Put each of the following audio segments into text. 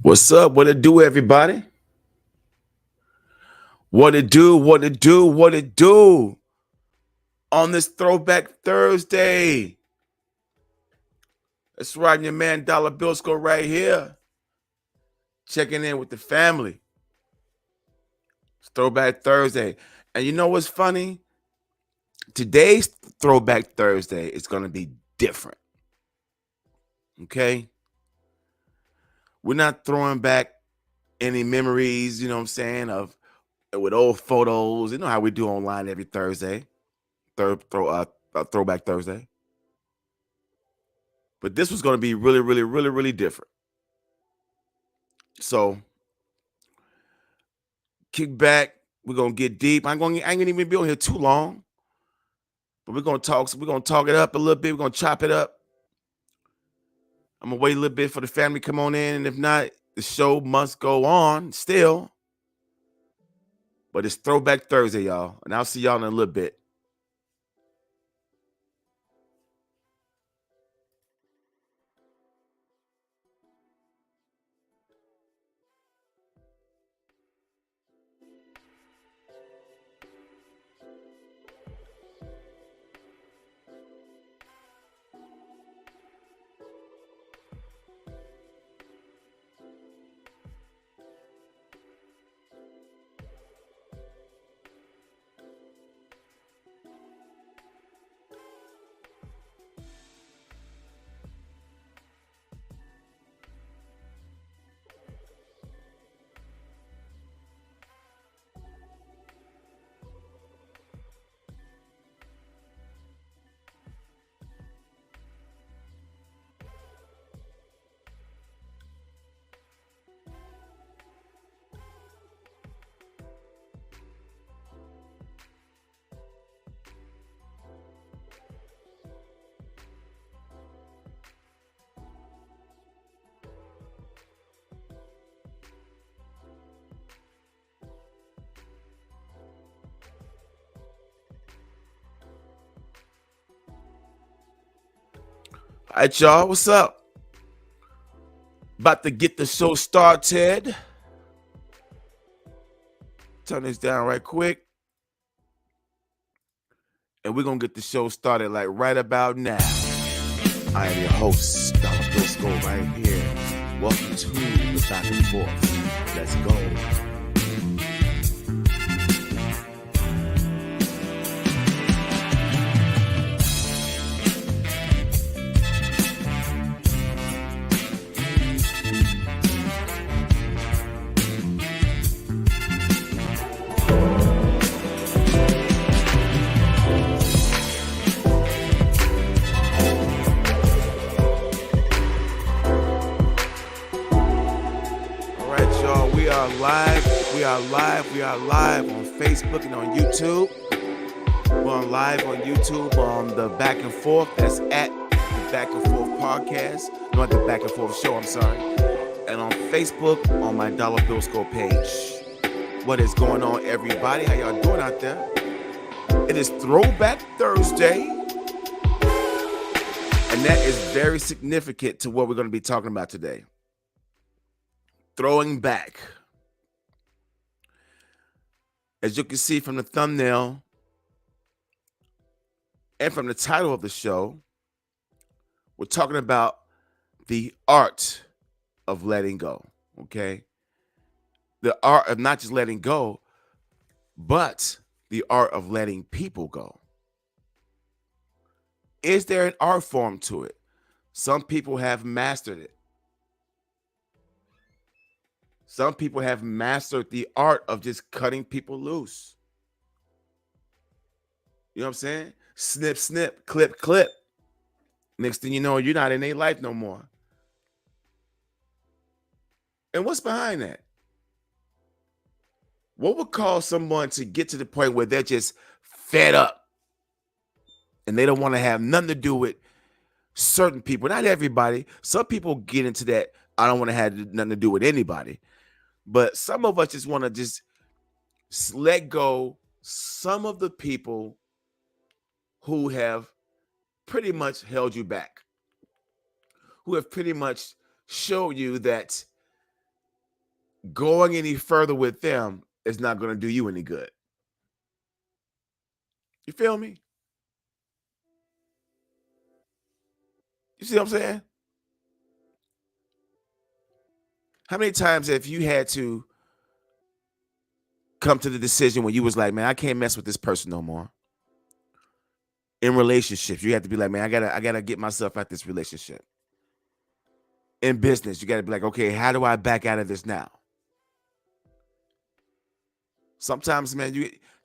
What's up? What it do, everybody? What it do? What it do? What it do on this Throwback Thursday? That's right, your man Dollar Billsco right here, checking in with the family. It's Throwback Thursday, and you know what's funny? Today's Throwback Thursday is going to be different. Okay, we're not throwing back any memories. You know what I'm saying? Of with old photos. You know how we do online every Thursday. Throwback Thursday. But this was going to be really, really, really, really different. So kick back. We're gonna get deep. I ain't gonna even be on here too long. But we're gonna talk. So we're gonna talk it up a little bit. We're gonna chop it up. I'm gonna wait a little bit for the family to come on in, and if not, the show must go on still. But it's Throwback Thursday, y'all, and I'll see y'all in a little bit. All right, y'all, what's up? About to get the show started. Turn this down right quick. And we're gonna get the show started like right about now. I am your host, Dollar Briscoe, right here. Welcome to the Back and Forth. Let's go. We are live on Facebook and on YouTube. We're on live on YouTube on the Back and Forth. That's at the Back and Forth podcast. Not the Back and Forth show, I'm sorry. And on Facebook on my Dollar Bill Score page. What is going on, everybody? How y'all doing out there? It is Throwback Thursday. And that is very significant to what we're going to be talking about today. Throwing back. As you can see from the thumbnail and from the title of the show, we're talking about the art of letting go, okay? The art of not just letting go, but the art of letting people go. Is there an art form to it? Some people have mastered it. Some people have mastered the art of just cutting people loose. You know what I'm saying? Snip, snip, clip, clip. Next thing you know, you're not in their life no more. And what's behind that? What would cause someone to get to the point where they're just fed up and they don't want to have nothing to do with certain people? Not everybody. Some people get into that, I don't want to have nothing to do with anybody. But some of us just want to just let go some of the people who have pretty much held you back, who have pretty much showed you that going any further with them is not going to do you any good. You feel me? You see what I'm saying? How many times have you had to come to the decision when you was like, man, I can't mess with this person no more? In relationships, you have to be like, man, I gotta get myself out this relationship. In business, you gotta be like, okay, how do I back out of this now? Sometimes, man,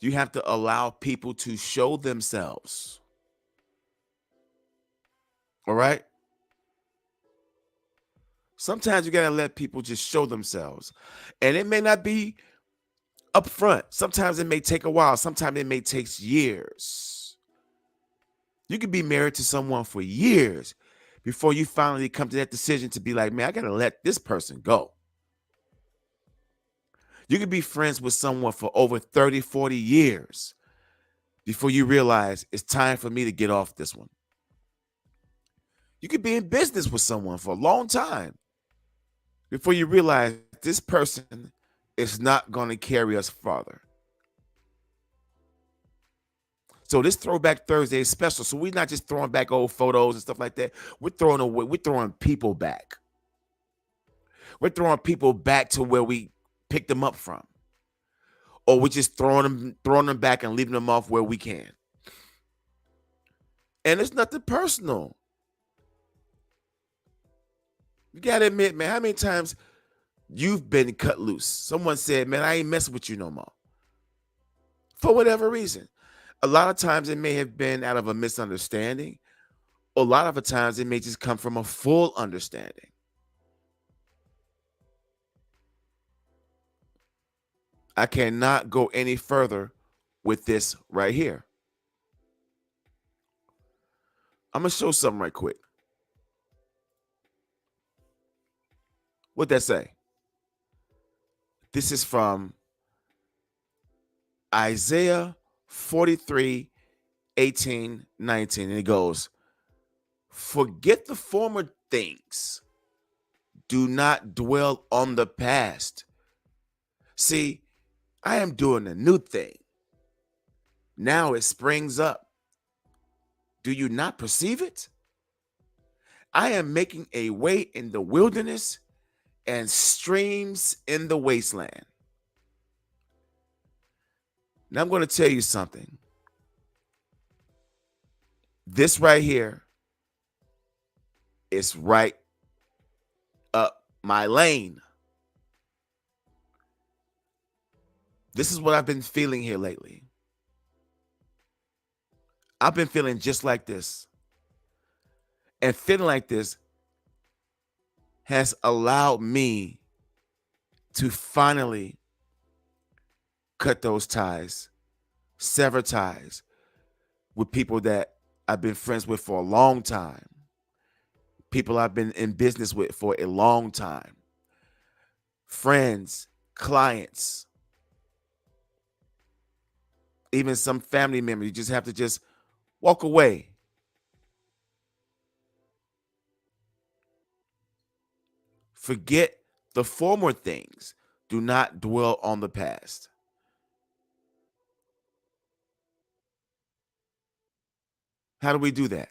you have to allow people to show themselves. All right. Sometimes you gotta let people just show themselves. And it may not be upfront. Sometimes it may take a while. Sometimes it may take years. You could be married to someone for years before you finally come to that decision to be like, man, I gotta let this person go. You could be friends with someone for over 30, 40 years before you realize it's time for me to get off this one. You could be in business with someone for a long time before you realize this person is not going to carry us farther. So this Throwback Thursday is special. So we're not just throwing back old photos and stuff like that. We're throwing people back. We're throwing people back to where we picked them up from. Or we're just throwing them back and leaving them off where we can. And it's nothing personal. You gotta admit, man, how many times you've been cut loose? Someone said, man, I ain't messing with you no more. For whatever reason. A lot of times it may have been out of a misunderstanding. A lot of the times it may just come from a full understanding. I cannot go any further with this right here. I'm gonna show something right quick. What'd that say? This is from Isaiah 43, 18, 19. And it goes, forget the former things. Do not dwell on the past. See, I am doing a new thing. Now it springs up. Do you not perceive it? I am making a way in the wilderness and streams in the wasteland. Now I'm going to tell you something. This right here is right up my lane. This is what I've been feeling here lately. I've been feeling just like this. And feeling like this has allowed me to finally cut those ties, sever ties with people that I've been friends with for a long time, people I've been in business with for a long time, friends, clients, even some family members. You just have to just walk away. Forget the former things. Do not dwell on the past. How do we do that?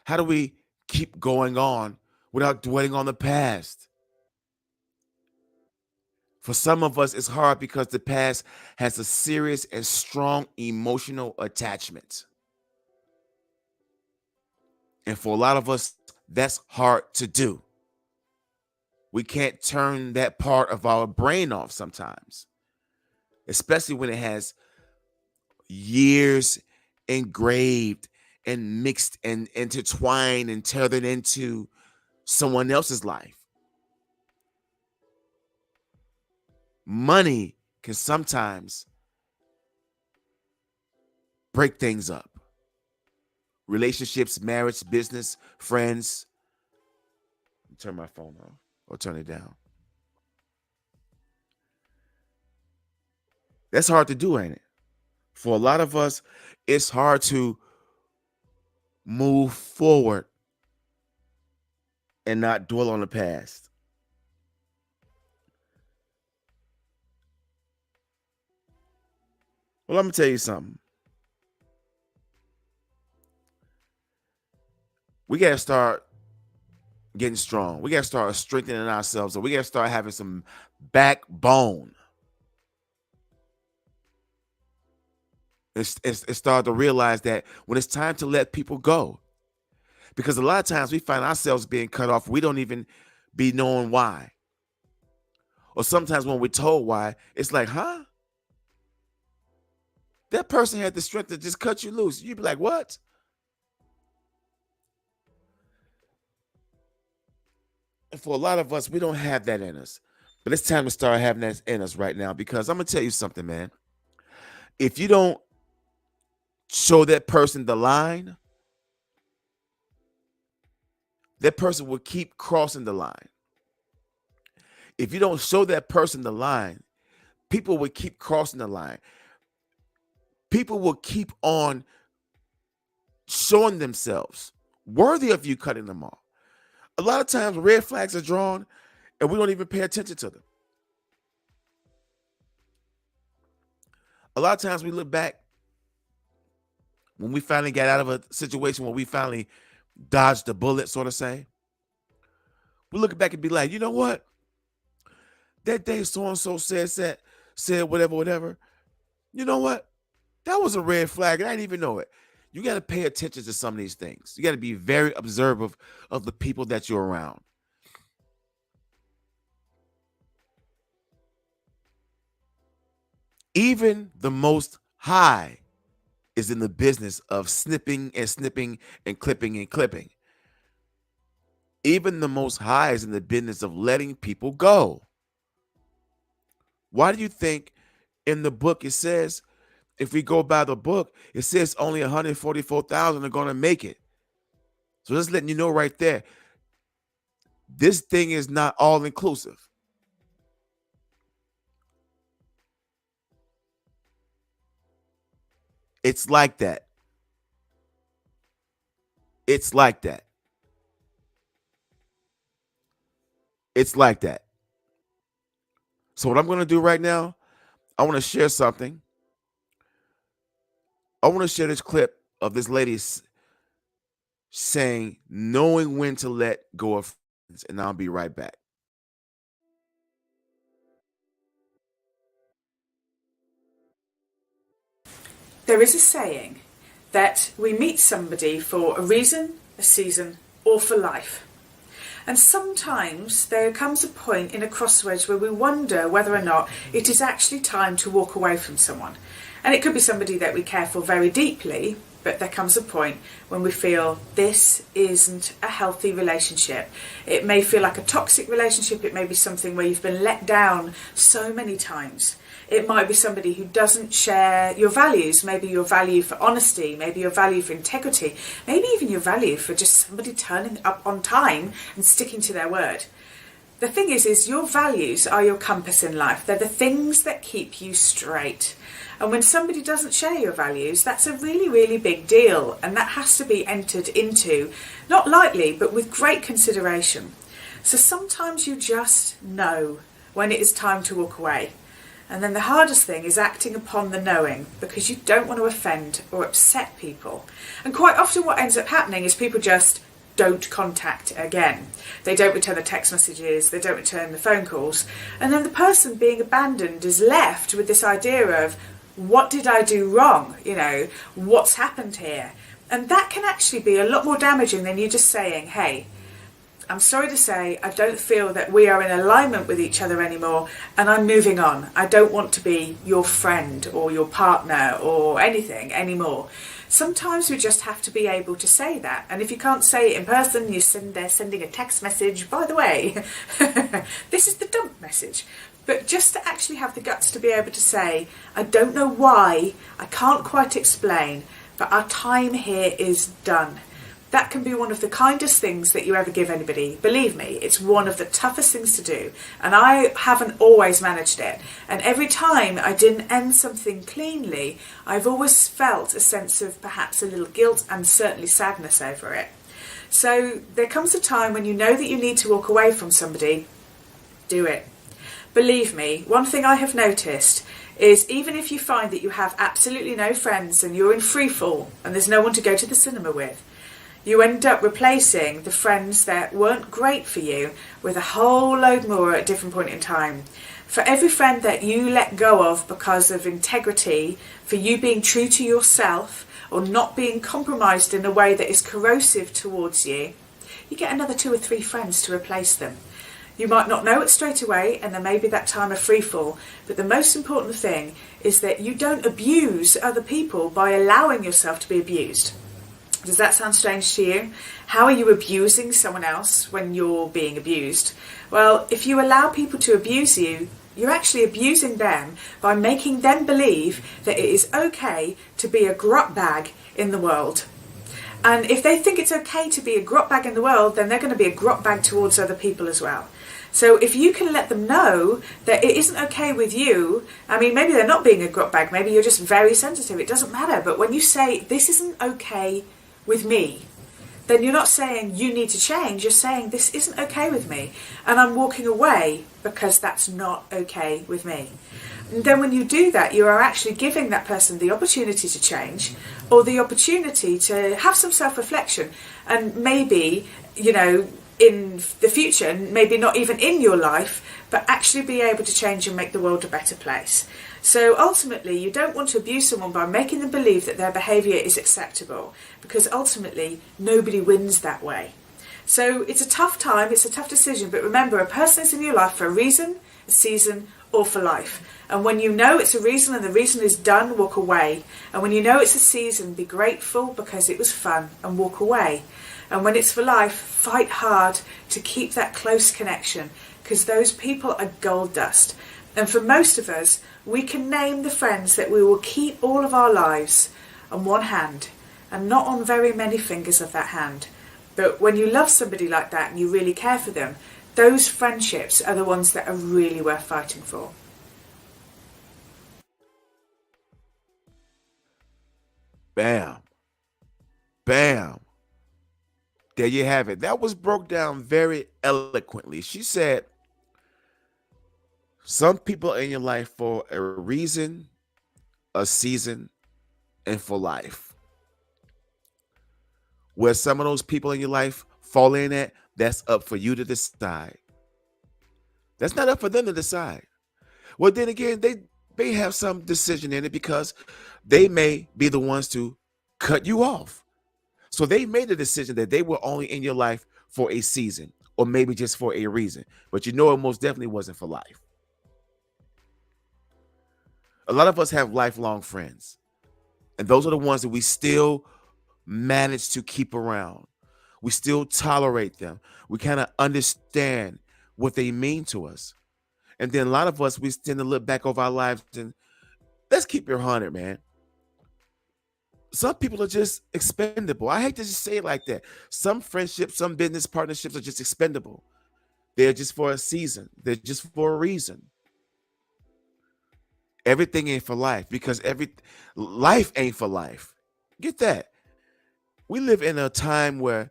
How do we keep going on without dwelling on the past? For some of us, it's hard because the past has a serious and strong emotional attachment. And for a lot of us, that's hard to do. We can't turn that part of our brain off sometimes, especially when it has years engraved and mixed and intertwined and tethered into someone else's life. Money can sometimes break things up. Relationships, marriage, business, friends. Turn my phone off or turn it down. That's hard to do, ain't it? For a lot of us, it's hard to move forward and not dwell on the past. Well, I'm gonna tell you something. We gotta start getting strong. We gotta start strengthening ourselves, and we gotta start having some backbone. And start to realize that when it's time to let people go, because a lot of times we find ourselves being cut off, we don't even be knowing why. Or sometimes when we're told why, it's like, huh? That person had the strength to just cut you loose. You'd be like, what? And for a lot of us, we don't have that in us. But it's time to start having that in us right now, because I'm going to tell you something, man. If you don't show that person the line, that person will keep crossing the line. If you don't show that person the line, people will keep crossing the line. People will keep on showing themselves worthy of you cutting them off. A lot of times red flags are drawn and we don't even pay attention to them. A lot of times we look back when we finally got out of a situation where we finally dodged the bullet, so to say. We look back and be like, you know what? That day so-and-so said whatever. You know what? That was a red flag and I didn't even know it. You got to pay attention to some of these things. You got to be very observant of the people that you're around. Even the most high is in the business of snipping and clipping. Even the most high is in the business of letting people go. Why do you think in the book it says, if we go by the book, it says only 144,000 are going to make it? So just letting you know right there, this thing is not all inclusive. It's like that. It's like that. It's like that. So what I'm going to do right now, I want to share something. I want to share this clip of this lady saying, knowing when to let go of friends, and I'll be right back. There is a saying that we meet somebody for a reason, a season, or for life. And sometimes there comes a point in a crossroads where we wonder whether or not it is actually time to walk away from someone. And it could be somebody that we care for very deeply, but there comes a point when we feel this isn't a healthy relationship. It may feel like a toxic relationship. It may be something where you've been let down so many times. It might be somebody who doesn't share your values, maybe your value for honesty, maybe your value for integrity, maybe even your value for just somebody turning up on time and sticking to their word. The thing is your values are your compass in life. They're the things that keep you straight. And when somebody doesn't share your values, that's a really, really big deal. And that has to be entered into, not lightly, but with great consideration. So sometimes you just know when it is time to walk away. And then the hardest thing is acting upon the knowing, because you don't want to offend or upset people. And quite often what ends up happening is people just don't contact again. They don't return the text messages, they don't return the phone calls. And then the person being abandoned is left with this idea of, what did I do wrong? You know, what's happened here? And that can actually be a lot more damaging than you just saying, hey, I'm sorry to say, I don't feel that we are in alignment with each other anymore, and I'm moving on. I don't want to be your friend or your partner or anything anymore. Sometimes we just have to be able to say that. And if you can't say it in person, they're sending a text message, by the way, this is the dump message. But just to actually have the guts to be able to say, I don't know why, I can't quite explain, but our time here is done. That can be one of the kindest things that you ever give anybody. Believe me, it's one of the toughest things to do. And I haven't always managed it. And every time I didn't end something cleanly, I've always felt a sense of perhaps a little guilt and certainly sadness over it. So there comes a time when you know that you need to walk away from somebody, do it. Believe me, one thing I have noticed is even if you find that you have absolutely no friends and you're in free fall and there's no one to go to the cinema with, you end up replacing the friends that weren't great for you with a whole load more at a different point in time. For every friend that you let go of because of integrity, for you being true to yourself or not being compromised in a way that is corrosive towards you, you get another 2 or 3 friends to replace them. You might not know it straight away, and there may be that time of free fall, but the most important thing is that you don't abuse other people by allowing yourself to be abused. Does that sound strange to you? How are you abusing someone else when you're being abused? Well, if you allow people to abuse you, you're actually abusing them by making them believe that it is okay to be a grot bag in the world. And if they think it's okay to be a grot bag in the world, then they're going to be a grot bag towards other people as well. So if you can let them know that it isn't okay with you, I mean, maybe they're not being a grot bag, maybe you're just very sensitive, it doesn't matter. But when you say, this isn't okay with me, then you're not saying you need to change, you're saying this isn't okay with me and I'm walking away because that's not okay with me. And then when you do that, you are actually giving that person the opportunity to change or the opportunity to have some self-reflection and maybe, you know, in the future, maybe not even in your life, but actually be able to change and make the world a better place. So ultimately, you don't want to abuse someone by making them believe that their behaviour is acceptable, because ultimately, nobody wins that way. So it's a tough time, it's a tough decision, but remember, a person is in your life for a reason, a season, or for life. And when you know it's a reason and the reason is done, walk away. And when you know it's a season, be grateful because it was fun and walk away. And when it's for life, fight hard to keep that close connection, because those people are gold dust. And for most of us, we can name the friends that we will keep all of our lives on one hand and not on very many fingers of that hand. But when you love somebody like that and you really care for them, those friendships are the ones that are really worth fighting for. Bam. Bam. There you have it. That was broke down very eloquently. She said, some people in your life for a reason, a season, and for life. Where some of those people in your life fall in at, that's up for you to decide. That's not up for them to decide. Well, then again, they have some decision in it because they may be the ones to cut you off. So they made the decision that they were only in your life for a season or maybe just for a reason. But you know it most definitely wasn't for life. A lot of us have lifelong friends. And those are the ones that we still manage to keep around. We still tolerate them. We kind of understand what they mean to us. And then a lot of us, we tend to look back over our lives and let's keep it 100, man. Some people are just expendable. I hate to just say it like that. Some friendships, some business partnerships are just expendable. They're just for a season. They're just for a reason. Everything ain't for life because life ain't for life. Get that. We live in a time where,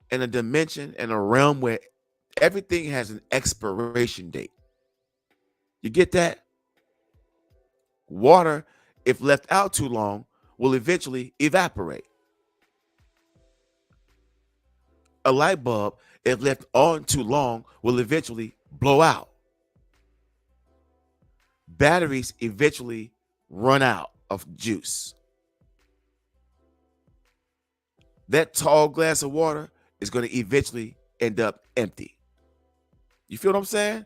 in a dimension, in a realm where everything has an expiration date. You get that? Water, if left out too long, will eventually evaporate. A light bulb, if left on too long, will eventually blow out. Batteries eventually run out of juice. That tall glass of water is going to eventually end up empty. You feel what I'm saying?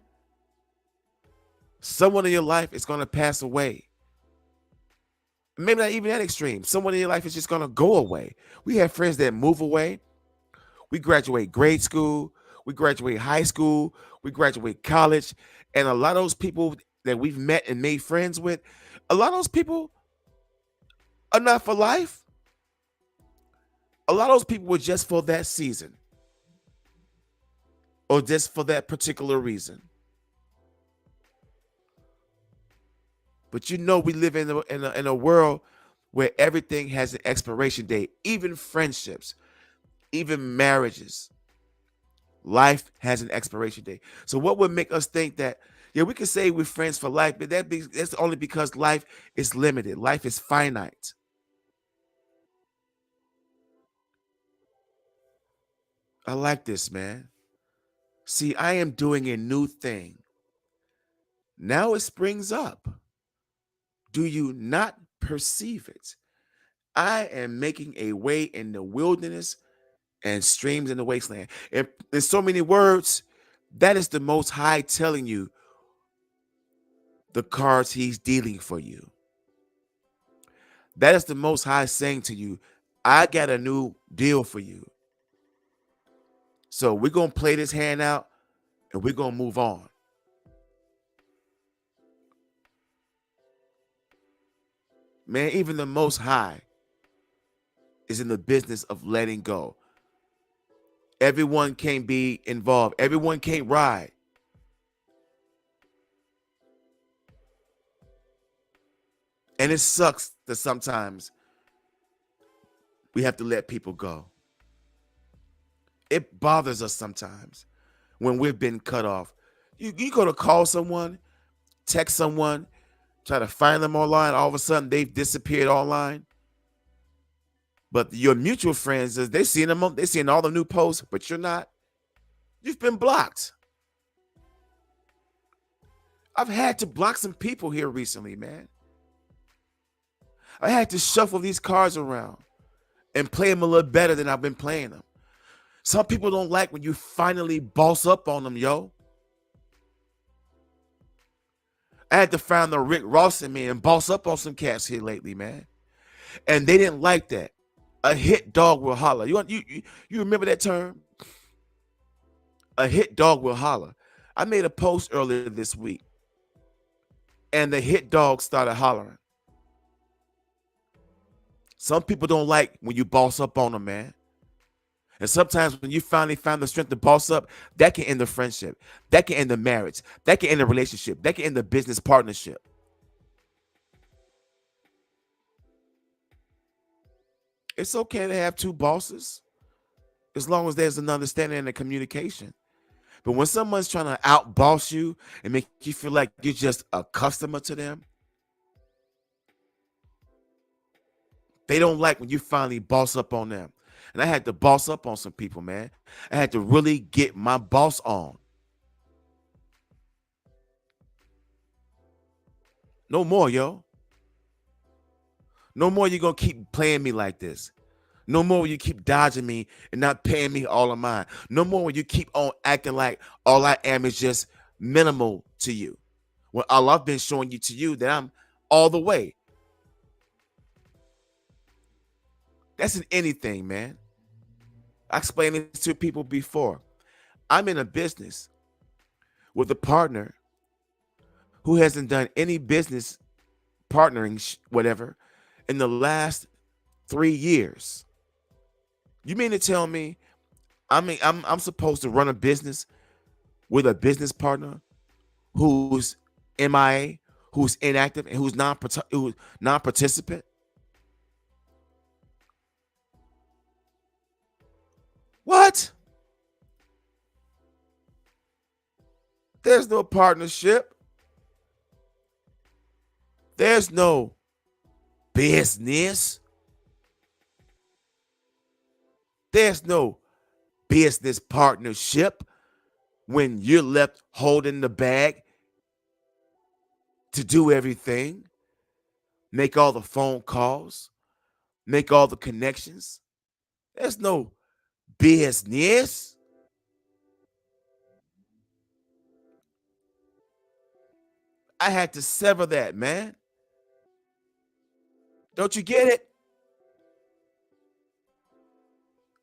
Someone in your life is going to pass away. Maybe not even that extreme. Someone in your life is just going to go away. We have friends that move away. We graduate grade school. We graduate high school. We graduate college. And a lot of those people that we've met and made friends with, a lot of those people are not for life. A lot of those people were just for that season or just for that particular reason. But you know, we live in a world where everything has an expiration date, even friendships, even marriages. Life has an expiration date. So what would make us think that Yeah, we can say we're friends for life, but that's only because life is limited. Life is finite. I like this, man. See, I am doing a new thing. Now it springs up. Do you not perceive it? I am making a way in the wilderness and streams in the wasteland. And in so many words, that is the Most High telling you the cards he's dealing for you. That is the Most High saying to you, I got a new deal for you. So we're going to play this hand out and we're going to move on. Man, even the Most High is in the business of letting go. Everyone can't be involved. Everyone can't ride. And it sucks that sometimes we have to let people go. It bothers us sometimes when we've been cut off. You go to call someone, text someone, try to find them online. All of a sudden, they've disappeared online. But your mutual friends, they seeing them, they seeing all the new posts, but you're not. You've been blocked. I've had to block some people here recently, man. I had to shuffle these cards around and play them a little better than I've been playing them. Some people don't like when you finally boss up on them, yo. I had to find the Rick Ross in me and boss up on some cats here lately, man. And they didn't like that. A hit dog will holler. You remember that term? A hit dog will holler. I made a post earlier this week, and the hit dog started hollering. Some people don't like when you boss up on them, man. And sometimes when you finally find the strength to boss up, that can end the friendship. That can end the marriage. That can end the relationship. That can end the business partnership. It's okay to have two bosses as long as there's an understanding and a communication. But when someone's trying to outboss you and make you feel like you're just a customer to them, they don't like when you finally boss up on them. And I had to boss up on some people, man. I had to really get my boss on. No more, yo. No more you going to keep playing me like this. No more when you keep dodging me and not paying me all of mine. No more when you keep on acting like all I am is just minimal to you. When all I've been showing you to you that I'm all the way. That's in anything, man. I explained it to people before. I'm in a business with a partner who hasn't done any business partnering, whatever, in the last 3 years. You mean to tell me, I'm supposed to run a business with a business partner who's MIA, who's inactive, and who's non-participant? What? There's no partnership. There's no business. There's no business partnership when you're left holding the bag to do everything, make all the phone calls, make all the connections. There's no business. I had to sever that, man. Don't you get it?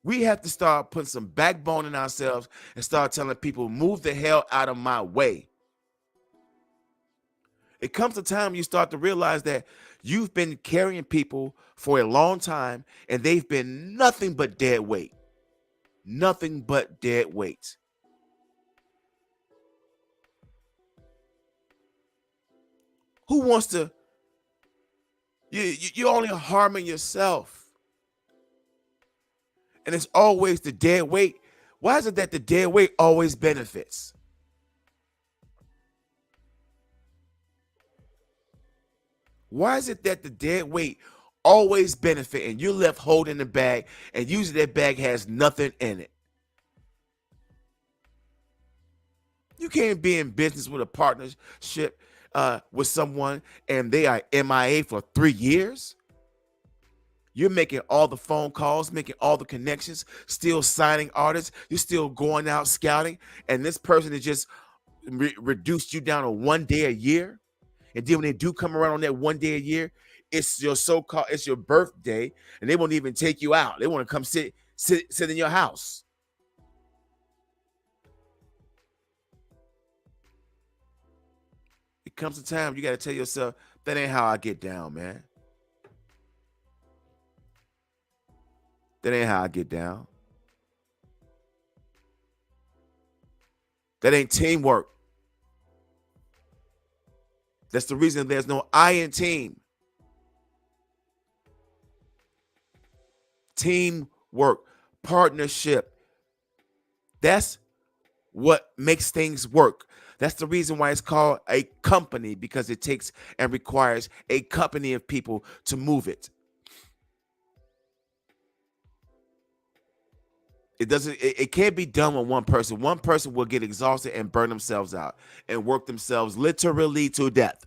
We have to start putting some backbone in ourselves and start telling people, move the hell out of my way. It comes a time you start to realize that you've been carrying people for a long time and they've been nothing but dead weight. Nothing but dead weight. Who wants to? You're only harming yourself. And it's always the dead weight. Why is it that the dead weight always benefits? Why is it that the dead weight always benefit and you're left holding the bag and usually that bag has nothing in it? You can't be in business with a partnership with someone and they are MIA for 3 years. You're making all the phone calls, making all the connections, still signing artists. You're still going out scouting, and this person has just reduced you down to 1 day a year. And then when they do come around on that 1 day a year, it's your so-called, it's your birthday, and they won't even take you out. They want to come sit in your house. It comes a time you got to tell yourself, that ain't how I get down, man. That ain't how I get down. That ain't teamwork. That's the reason there's no I in team. Teamwork, partnership. That's what makes things work. That's the reason why it's called a company, because it takes and requires a company of people to move it. It can't be done with one person. One person will get exhausted and burn themselves out and work themselves literally to death.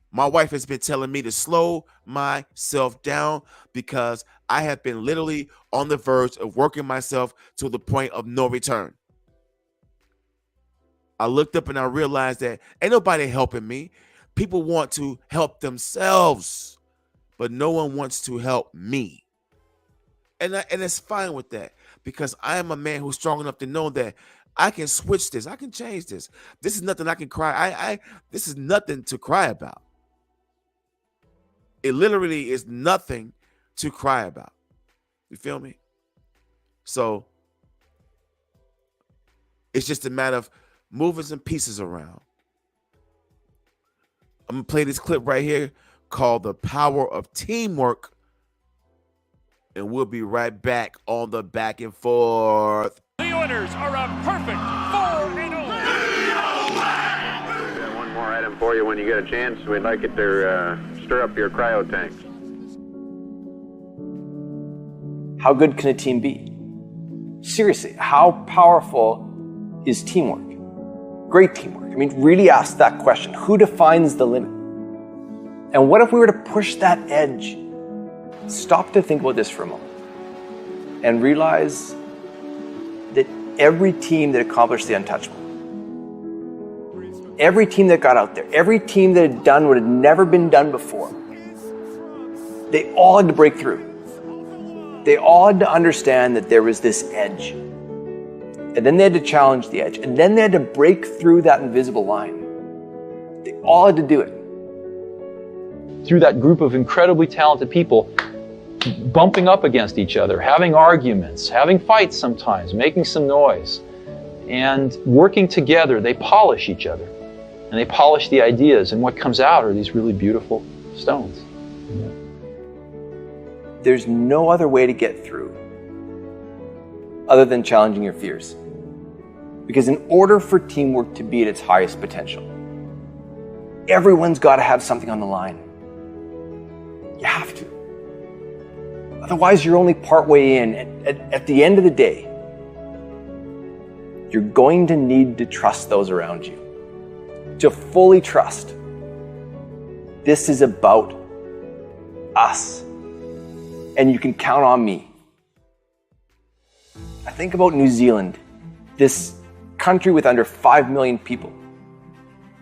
My wife has been telling me to slow myself down because I have been literally on the verge of working myself to the point of no return. I looked up and I realized that ain't nobody helping me. People want to help themselves, but no one wants to help me. And it's fine with that, because I am a man who's strong enough to know that I can switch this. I can change this. This is nothing I can cry. This is nothing to cry about. It literally is nothing to cry about. You feel me? So it's just a matter of moving some pieces around. I'm going to play this clip right here called The Power of Teamwork. And we'll be right back on the back and forth. The Oilers are a perfect 4-0. One more item for you when you get a chance. We'd like it to stir up your cryo tanks. How good can a team be? Seriously, how powerful is teamwork? Great teamwork. I mean, really ask that question. Who defines the limit? And what if we were to push that edge? Stop to think about this for a moment and realize that every team that accomplished the untouchable, every team that got out there, every team that had done what had never been done before, they all had to break through. They all had to understand that there was this edge. And then they had to challenge the edge. And then they had to break through that invisible line. They all had to do it. Through that group of incredibly talented people, bumping up against each other, having arguments, having fights sometimes, making some noise, and working together, they polish each other. And they polish the ideas, and what comes out are these really beautiful stones. Yeah. There's no other way to get through other than challenging your fears. Because in order for teamwork to be at its highest potential, everyone's got to have something on the line. You have to. Otherwise, you're only partway in. At the end of the day, you're going to need to trust those around you. To fully trust. This is about us. And you can count on me. I think about New Zealand, this country with under 5 million people.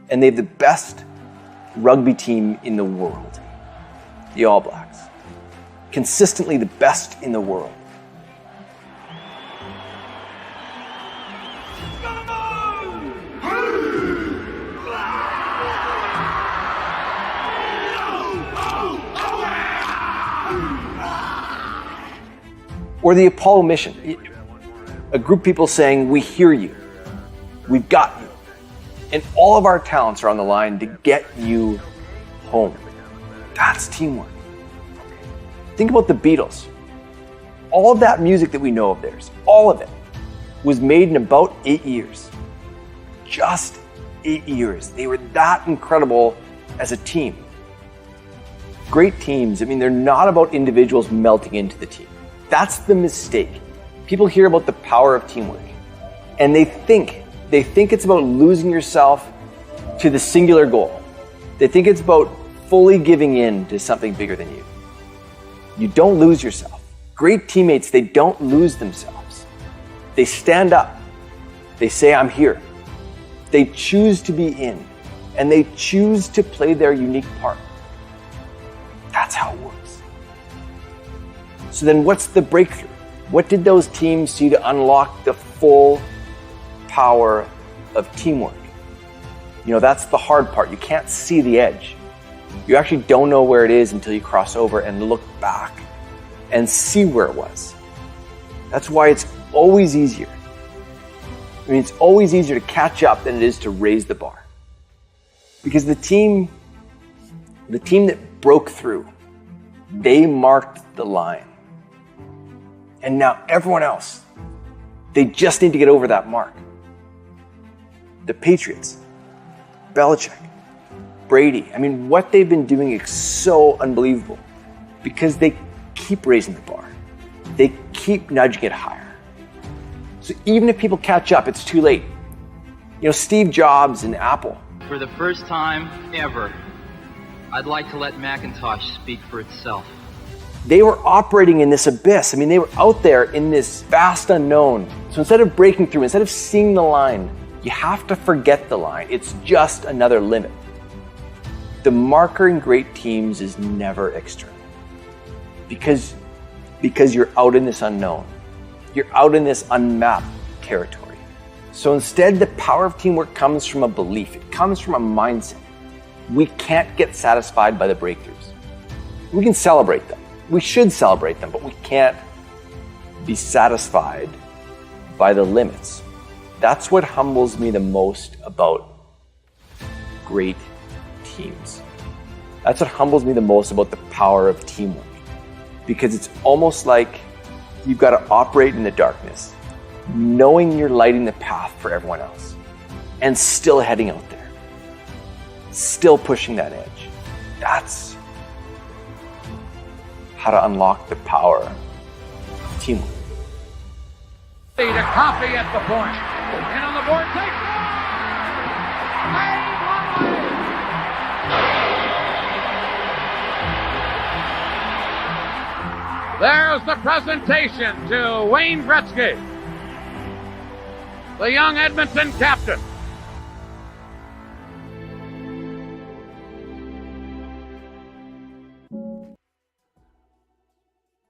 And they have the best rugby team in the world. The All Blacks. Consistently the best in the world. Or the Apollo mission. A group of people saying, we hear you. We've got you. And all of our talents are on the line to get you home. That's teamwork. Think about the Beatles. All of that music that we know of theirs, all of it, was made in about 8 years. Just 8 years. They were that incredible as a team. Great teams, I mean, they're not about individuals melting into the team. That's the mistake. People hear about the power of teamwork, and they think it's about losing yourself to the singular goal. They think it's about fully giving in to something bigger than you. You don't lose yourself. Great teammates, they don't lose themselves. They stand up. They say, I'm here. They choose to be in, and they choose to play their unique part. That's how it works. So then what's the breakthrough? What did those teams see to unlock the full power of teamwork? You know, that's the hard part. You can't see the edge. You actually don't know where it is until you cross over and look back and see where it was. That's why it's always easier. I mean, it's always easier to catch up than it is to raise the bar. Because the team that broke through, they marked the line. And now everyone else, they just need to get over that mark. The Patriots, Belichick, Brady, I mean, what they've been doing is so unbelievable because they keep raising the bar. They keep nudging it higher. So even if people catch up, it's too late. You know, Steve Jobs and Apple. For the first time ever, I'd like to let Macintosh speak for itself. They were operating in this abyss. I mean, they were out there in this vast unknown. So instead of breaking through, instead of seeing the line, you have to forget the line. It's just another limit. The marker in great teams is never external. Because you're out in this unknown. You're out in this unmapped territory. So instead, the power of teamwork comes from a belief. It comes from a mindset. We can't get satisfied by the breakthroughs. We can celebrate them. We should celebrate them, but we can't be satisfied by the limits. That's what humbles me the most about great teams. That's what humbles me the most about the power of teamwork. Because it's almost like you've got to operate in the darkness, knowing you're lighting the path for everyone else, and still heading out there, still pushing that edge. That's how to unlock the power of teamwork. To copy at the point. And on the board, take There's the presentation to Wayne Gretzky, the young Edmonton captain.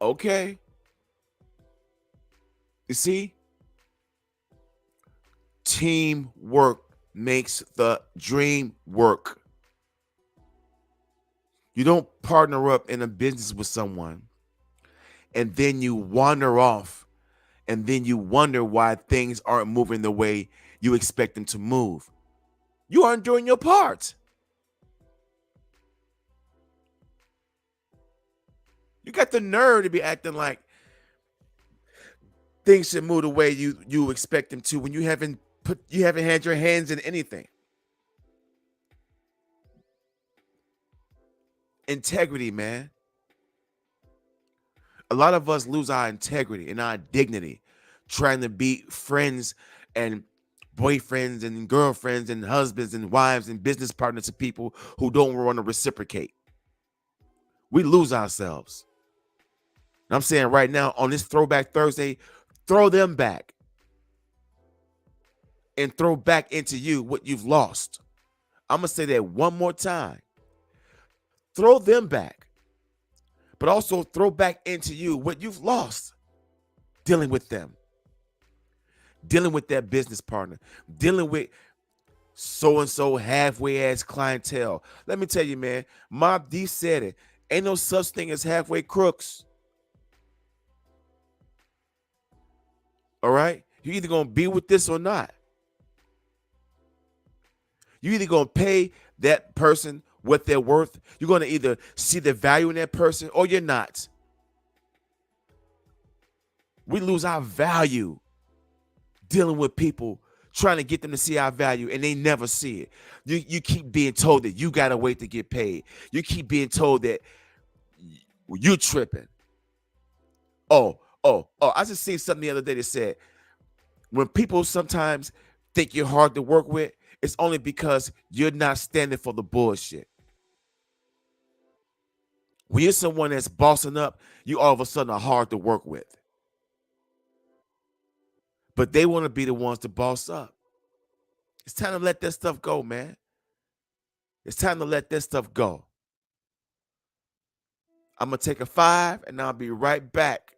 Okay. You see? Teamwork makes the dream work. You don't partner up in a business with someone and then you wander off and then you wonder why things aren't moving the way you expect them to move. You aren't doing your part. You got the nerve to be acting like things should move the way you expect them to when you haven't had your hands in anything. Integrity, man. A lot of us lose our integrity and our dignity trying to be friends and boyfriends and girlfriends and husbands and wives and business partners to people who don't want to reciprocate. We lose ourselves. And I'm saying right now on this Throwback Thursday, throw them back and throw back into you what you've lost. I'm going to say that one more time. Throw them back, but also throw back into you what you've lost dealing with them, dealing with that business partner, dealing with so-and-so halfway ass clientele. Let me tell you, man, Mob D said it. Ain't no such thing as halfway crooks. All right? You're either going to be with this or not. You're either going to pay that person what they're worth. You're going to either see the value in that person or you're not. We lose our value dealing with people, trying to get them to see our value, and they never see it. You keep being told that you got to wait to get paid. You keep being told that Well, you tripping. Oh, I just seen something the other day that said when people sometimes think you're hard to work with, it's only because you're not standing for the bullshit. When you're someone that's bossing up, you all of a sudden are hard to work with. But they want to be the ones to boss up. It's time to let that stuff go, man. It's time to let that stuff go. I'm going to take a 5 and I'll be right back.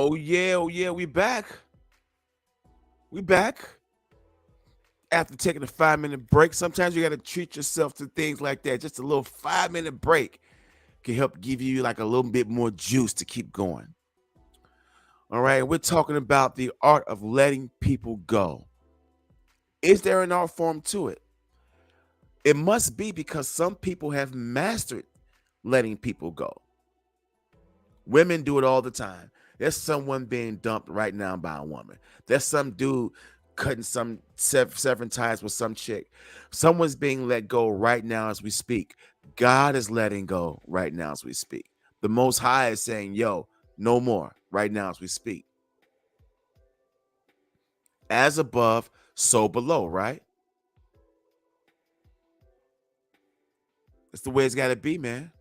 Oh yeah, we back. We back. After taking a 5-minute break, sometimes you got to treat yourself to things like that. Just a little 5-minute break can help give you like a little bit more juice to keep going. All right, we're talking about the art of letting people go. Is there an art form to it? It must be, because some people have mastered letting people go. Women do it all the time. There's someone being dumped right now by a woman. There's some dude cutting some severing ties with some chick. Someone's being let go right now as we speak. God is letting go right now as we speak. The Most High is saying, yo, no more right now as we speak. As above, so below, right? That's the way it's got to be, man.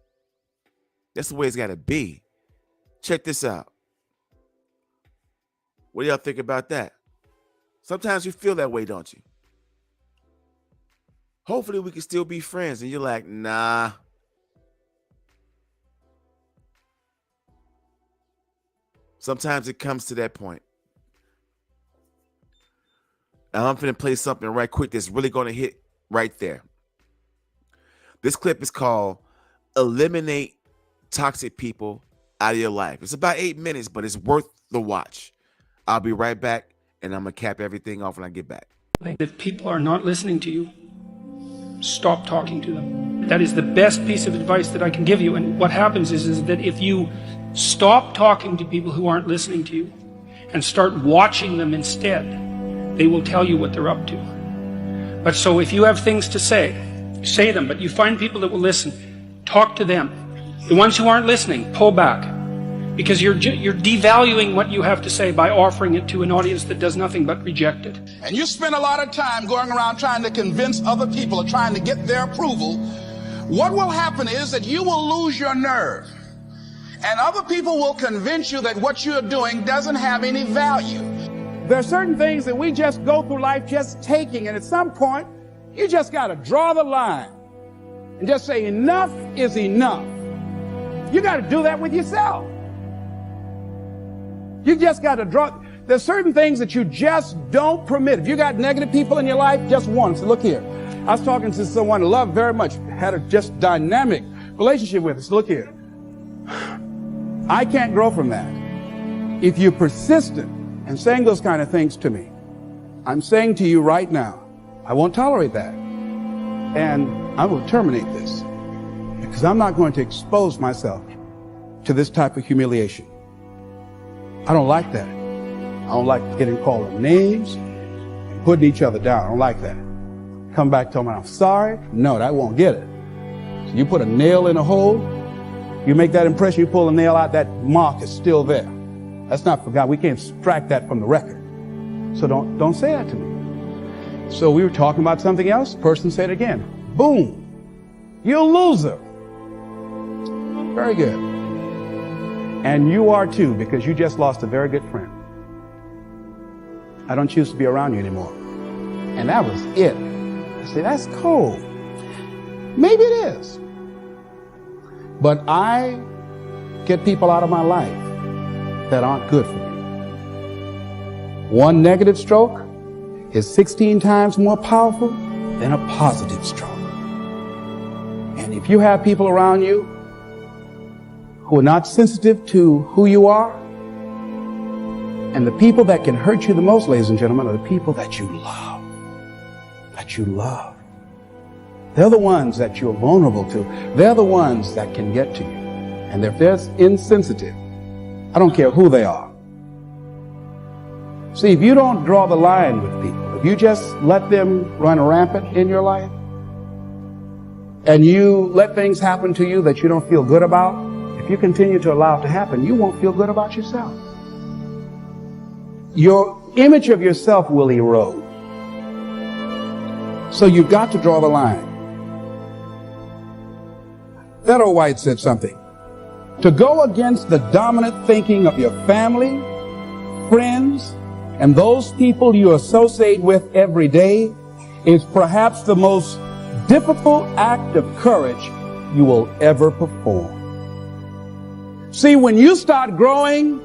That's the way it's got to be. Check this out. What do y'all think about that? Sometimes you feel that way, don't you? Hopefully we can still be friends. And you're like, nah. Sometimes it comes to that point. Now I'm going to play something right quick that's really going to hit right there. This clip is called Eliminate Toxic People Out of Your Life. It's about 8 minutes, but it's worth the watch. I'll be right back, and I'm going to cap everything off when I get back. If people are not listening to you, stop talking to them. That is the best piece of advice that I can give you. And what happens is that if you stop talking to people who aren't listening to you and start watching them instead, they will tell you what they're up to. But so if you have things to say them, but you find people that will listen, talk to them. The ones who aren't listening, pull back. Because you're devaluing what you have to say by offering it to an audience that does nothing but reject it. And you spend a lot of time going around trying to convince other people or trying to get their approval. What will happen is that you will lose your nerve. And other people will convince you that what you're doing doesn't have any value. There are certain things that we just go through life just taking, and at some point, you just got to draw the line and just say enough is enough. You got to do that with yourself. You just got to draw. There's certain things that you just don't permit. If you got negative people in your life, just one. So look here. I was talking to someone I love very much, had a just dynamic relationship with us. Look here. I can't grow from that. If you're persistent in saying those kind of things to me, I'm saying to you right now, I won't tolerate that. And I will terminate this because I'm not going to expose myself to this type of humiliation. I don't like that. I don't like getting called names and putting each other down. I don't like that. Come back, tell me I'm sorry. No, that won't get it. So you put a nail in a hole, you make that impression, you pull a nail out, that mark is still there. That's not for God. We can't subtract that from the record. So don't say that to me. So we were talking about something else. The person said it again. Boom. You're a loser. Very good. And you are too, because you just lost a very good friend. I don't choose to be around you anymore. And that was it. I said, that's cold. Maybe it is. But I get people out of my life that aren't good for me. One negative stroke is 16 times more powerful than a positive stroke. And if you have people around you who are not sensitive to who you are, and the people that can hurt you the most, ladies and gentlemen, are the people that you love. That you love. They're the ones that you're vulnerable to. They're the ones that can get to you. And if they're insensitive, I don't care who they are. See, if you don't draw the line with people, if you just let them run rampant in your life, and you let things happen to you that you don't feel good about, if you continue to allow it to happen, you won't feel good about yourself. Your image of yourself will erode. So you've got to draw the line. Theodore White said something. To go against the dominant thinking of your family, friends, and those people you associate with every day is perhaps the most difficult act of courage you will ever perform. See, when you start growing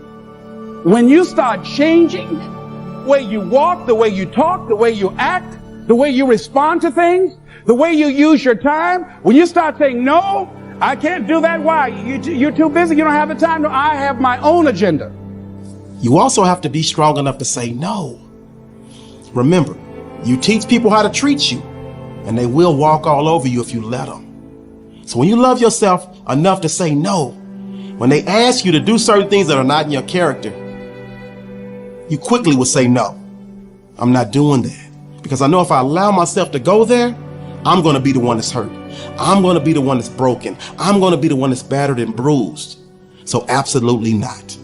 When you start changing the way you walk, the way you talk, the way you act, the way you respond to things, the way you use your time, when you start saying, no, I can't do that. Why? You're too busy. You don't have the time. No, I have my own agenda. You also have to be strong enough to say no. Remember, you teach people how to treat you, and they will walk all over you if you let them. So when you love yourself enough to say no, when they ask you to do certain things that are not in your character, you quickly will say no. I'm not doing that. Because I know if I allow myself to go there, I'm going to be the one that's hurt. I'm going to be the one that's broken. I'm going to be the one that's battered and bruised. So absolutely not.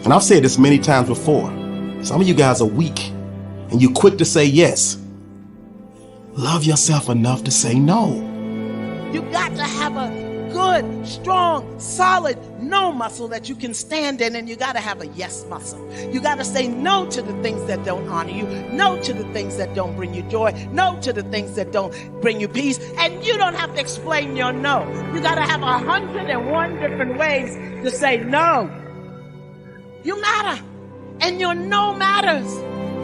And I've said this many times before. Some of you guys are weak and you're quick to say yes. Love yourself enough to say no. You got to have a good, strong, solid no muscle that you can stand in, and you got to have a yes muscle. You got to say no to the things that don't honor you, no to the things that don't bring you joy, no to the things that don't bring you peace, and you don't have to explain your no. You got to have 101 different ways to say no. You matter, and your no matters,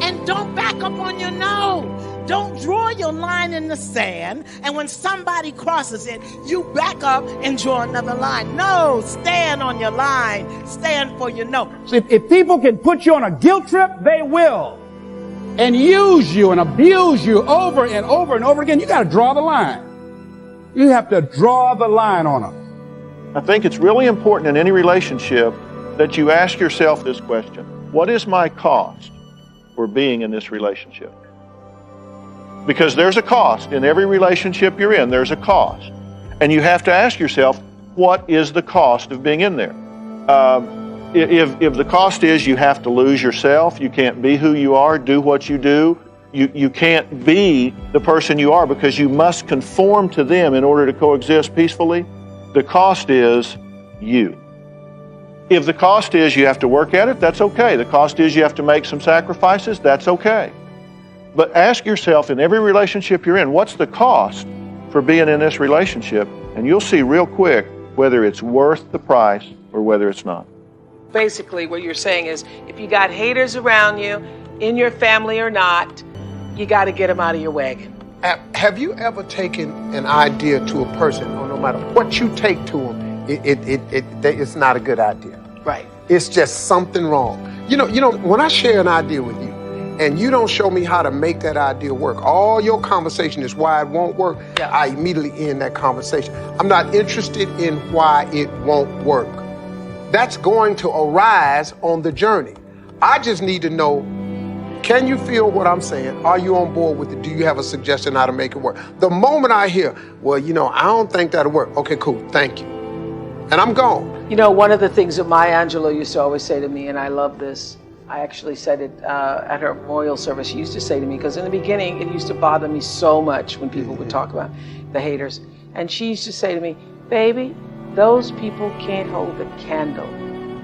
and don't back up on your no. Don't draw your line in the sand, and when somebody crosses it, you back up and draw another line. No, stand on your line. Stand for your no. So if people can put you on a guilt trip, they will. And use you and abuse you over and over and over again. You got to draw the line. You have to draw the line on them. I think it's really important in any relationship that you ask yourself this question. What is my cost for being in this relationship? Because there's a cost in every relationship you're in. There's a cost. And you have to ask yourself, what is the cost of being in there? If the cost is you have to lose yourself, you can't be who you are, do what you do, you can't be the person you are because you must conform to them in order to coexist peacefully, the cost is you. If the cost is you have to work at it, that's okay. The cost is you have to make some sacrifices, that's okay. But ask yourself in every relationship you're in, what's the cost for being in this relationship? And you'll see real quick whether it's worth the price or whether it's not. Basically, what you're saying is if you got haters around you, in your family or not, you got to get them out of your wagon. Have you ever taken an idea to a person, or no matter what you take to them, it's not a good idea? Right. It's just something wrong. You know, when I share an idea with you, and you don't show me how to make that idea work, all your conversation is why it won't work, yeah. I immediately end that conversation. I'm not interested in why it won't work. That's going to arise on the journey. I just need to know, can you feel what I'm saying? Are you on board with it? Do you have a suggestion how to make it work? The moment I hear, well, I don't think that'll work. Okay, cool, thank you. And I'm gone. You know, one of the things that Maya Angelou used to always say to me, and I love this, I actually said it at her memorial service. She used to say to me, because in the beginning, it used to bother me so much when people would talk about the haters. And she used to say to me, baby, those people can't hold the candle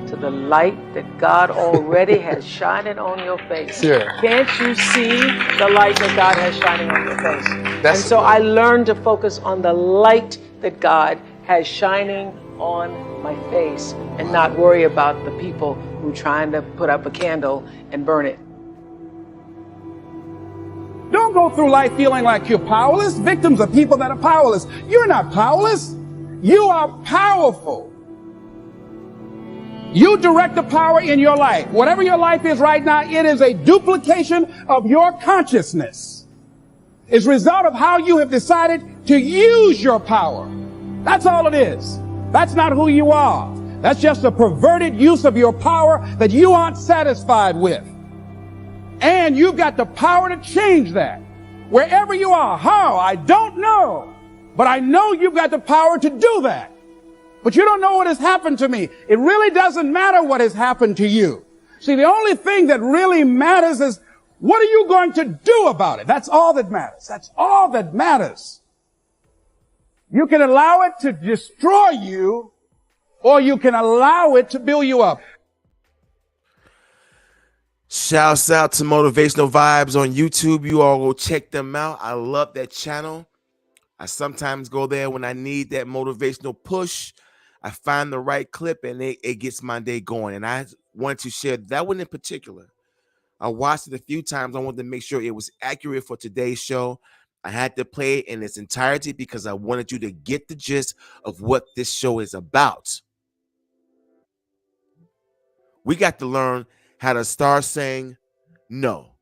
to the light that God already has shining on your face. Yeah. Can't you see the light that God has shining on your face? And so I learned to focus on the light that God has shining on my face and not worry about the people who are trying to put up a candle and burn it. Don't go through life feeling like you're powerless. Victims are people that are powerless. You're not powerless. You are powerful. You direct the power in your life. Whatever your life is right now, it is a duplication of your consciousness. It's a result of how you have decided to use your power. That's all it is. That's not who you are. That's just a perverted use of your power that you aren't satisfied with. And you've got the power to change that. Wherever you are, how, I don't know. But I know you've got the power to do that. But you don't know what has happened to me. It really doesn't matter what has happened to you. See, the only thing that really matters is what are you going to do about it? That's all that matters. That's all that matters. You can allow it to destroy you, or you can allow it to build you up. Shouts out to Motivational Vibes on YouTube. You all go check them out. I love that channel. I sometimes go there when I need that motivational push. I find the right clip and it gets my day going. And I wanted to share that one in particular. I watched it a few times. I wanted to make sure it was accurate for today's show. I had to play it in its entirety because I wanted you to get the gist of what this show is about. We got to learn how to start saying no.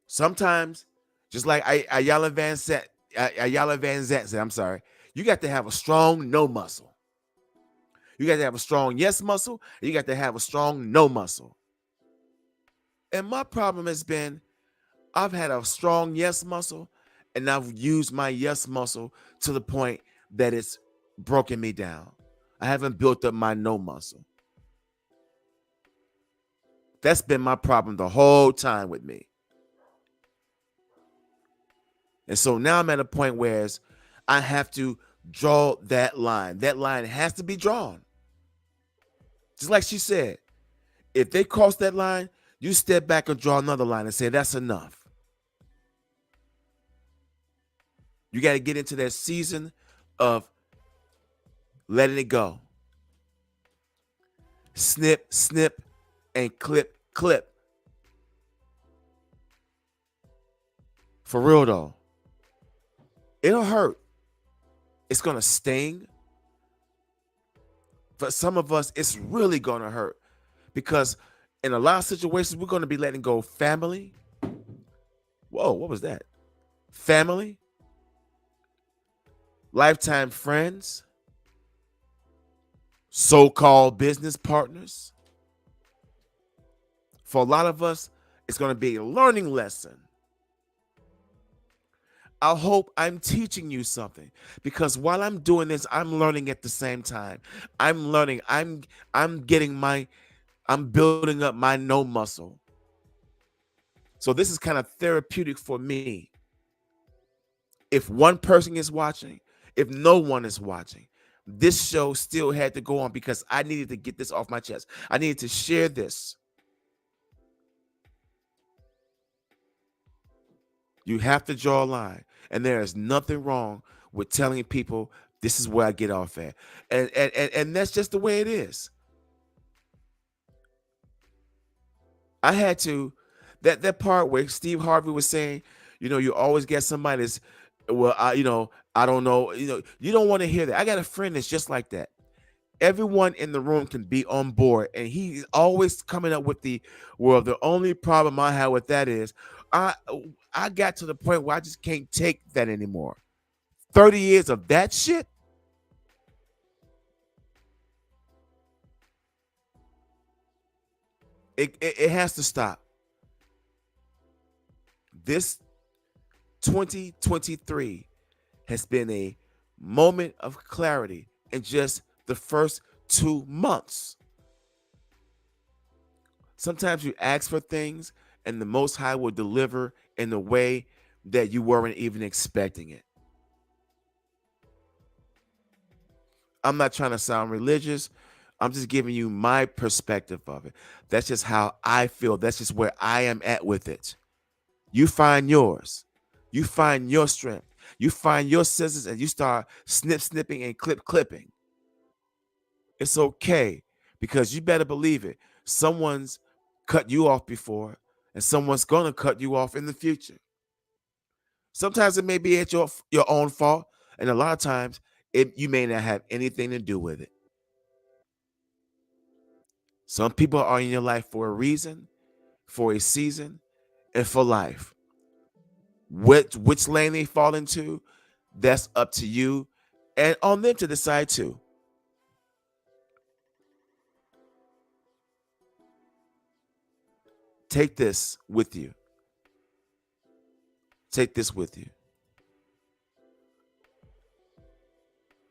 Sometimes, just like Ayala Van Zant said, I'm sorry, you got to have a strong no muscle. You got to have a strong yes muscle, and you got to have a strong no muscle. And my problem has been I've had a strong yes muscle, and I've used my yes muscle to the point that it's broken me down. I haven't built up my no muscle. That's been my problem the whole time with me. And so now I'm at a point where I have to draw that line. That line has to be drawn. Just like she said, if they cross that line, you step back and draw another line and say, that's enough. You got to get into that season of letting it go. Snip, snip, and clip, clip. For real though. It'll hurt. It's going to sting. For some of us, it's really going to hurt. Because in a lot of situations, we're going to be letting go family. Whoa, what was that? Family. Lifetime friends. So-called business partners. For a lot of us, it's going to be a learning lesson. I hope I'm teaching you something, because while I'm doing this, I'm learning at the same time. I'm learning. I'm building up my no muscle. So this is kind of therapeutic for me. If one person is watching, if no one is watching, this show still had to go on because I needed to get this off my chest. I needed to share this. You have to draw a line. And there is nothing wrong with telling people this is where I get off at. And that's just the way it is. I had to, that part where Steve Harvey was saying, you always get somebody that's, I don't know, you don't want to hear that. I got a friend that's just like that. Everyone in the room can be on board, and he's always coming up with the only problem I have with that is I got to the point where I just can't take that anymore. 30 years of that shit. It has to stop. This 2023 has been a moment of clarity in just the first 2 months. Sometimes you ask for things and the Most High will deliver in a way that you weren't even expecting it. I'm not trying to sound religious. I'm just giving you my perspective of it. That's just how I feel. That's just where I am at with it. You find yours. You find your strength. You find your scissors and you start snipping and clipping. It's okay, because you better believe it. Someone's cut you off before, and someone's going to cut you off in the future. Sometimes it may be at your own fault, and a lot of times you may not have anything to do with it. Some people are in your life for a reason, for a season, and for life. Which lane they fall into, that's up to you and on them to decide too. Take this with you. Take this with you.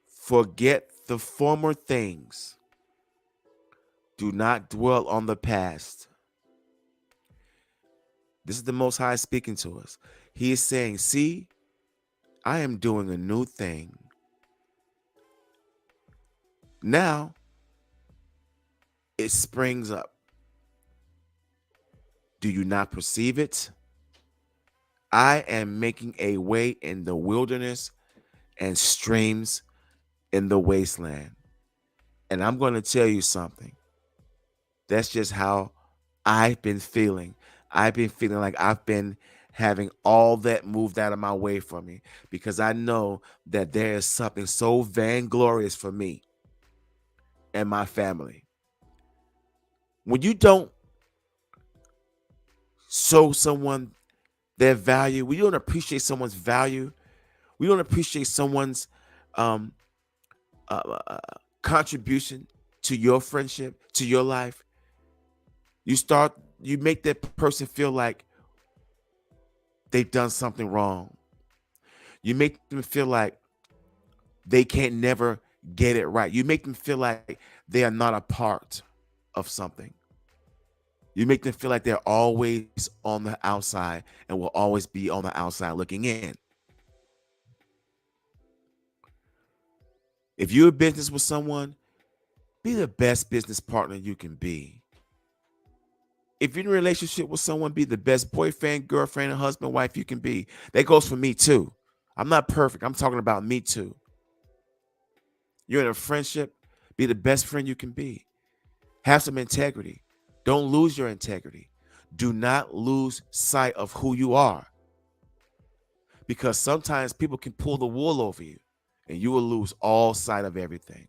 Forget the former things. Do not dwell on the past. This is the Most High speaking to us. He is saying, see, I am doing a new thing. Now, it springs up. Do you not perceive it? I am making a way in the wilderness and streams in the wasteland. And I'm going to tell you something. That's just how I've been feeling. I've been feeling like I've been having all that moved out of my way from me, because I know that there is something so vainglorious for me and my family. When you don't show someone their value, we don't appreciate someone's value, we don't appreciate someone's um, contribution to your friendship, to your life, you make that person feel like they've done something wrong. You make them feel like they can't never get it right. You make them feel like they are not a part of something. You make them feel like they're always on the outside and will always be on the outside looking in. If you're in business with someone, be the best business partner you can be. If you're in a relationship with someone, be the best boyfriend, girlfriend, and husband, wife you can be. That goes for me too. I'm not perfect. I'm talking about me too. You're in a friendship, be the best friend you can be. Have some integrity. Don't lose your integrity. Do not lose sight of who you are, because sometimes people can pull the wool over you and you will lose all sight of everything.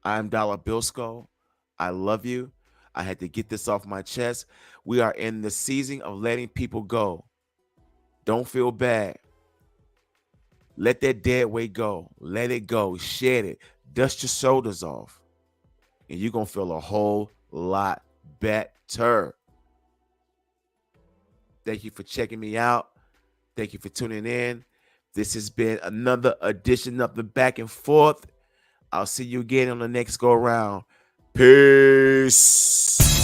I'm Dollar Bilsko. I love you. I had to get this off my chest. We are in the season of letting people go. Don't feel bad. Let that dead weight go. Let it go. Shed it. Dust your shoulders off. And you're going to feel a whole lot better. Thank you for checking me out. Thank you for tuning in. This has been another edition of the Back and Forth. I'll see you again on the next go around. Peace.